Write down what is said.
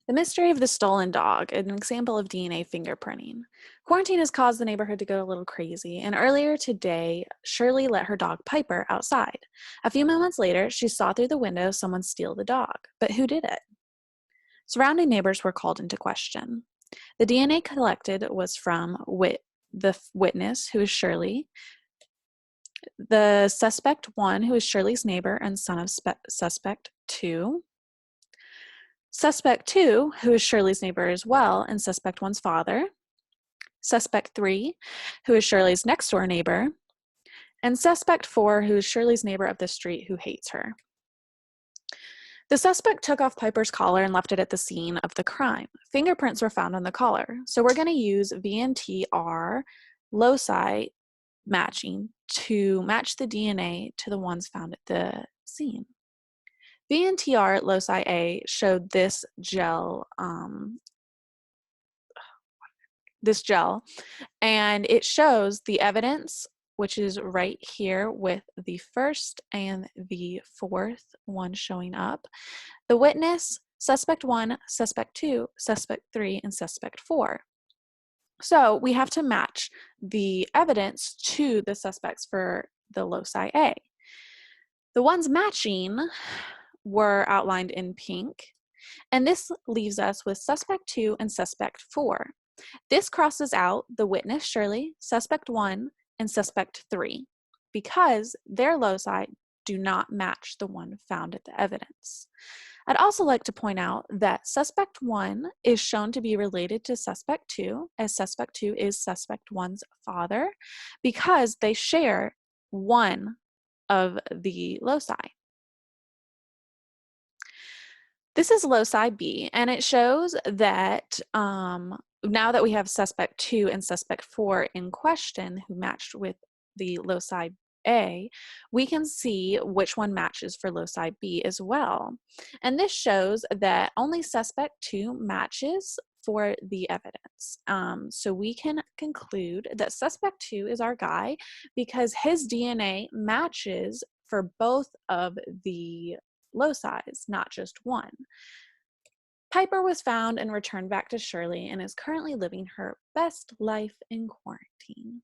The mystery of the stolen dog, an example of DNA fingerprinting. Quarantine has caused the neighborhood to go a little crazy, and earlier today, Shirley let her dog Piper outside. A few moments later, she saw through the window someone steal the dog. But who did it? Surrounding neighbors were called into question. The DNA collected was from the witness, who is Shirley, the suspect 1, who is Shirley's neighbor and son of suspect 2, suspect 2, who is Shirley's neighbor as well, and suspect 1's father, suspect 3, who is Shirley's next door neighbor, and suspect 4, who is Shirley's neighbor up the street who hates her. The suspect took off Piper's collar and left it at the scene of the crime. Fingerprints were found on the collar, so we're going to use VNTR loci matching to match the DNA to the ones found at the scene. VNTR loci A showed this gel, and it shows the evidence, which is right here with the first and the fourth one showing up. The witness, suspect 1, suspect 2, suspect 3, and suspect 4. So we have to match the evidence to the suspects for the loci A. The ones matching were outlined in pink, and this leaves us with suspect 2 and suspect 4. This crosses out the witness Shirley, suspect 1, and suspect 3 because their loci do not match the one found at the evidence. I'd also like to point out that suspect 1 is shown to be related to suspect 2, as suspect 2 is suspect 1's father, because they share one of the loci. This is loci B, and it shows that now that we have suspect 2 and suspect 4 in question who matched with the loci A, we can see which one matches for loci B as well. And this shows that only suspect 2 matches for the evidence. So we can conclude that suspect 2 is our guy because his DNA matches for both of the loci, not just one. Piper was found and returned back to Shirley and is currently living her best life in quarantine.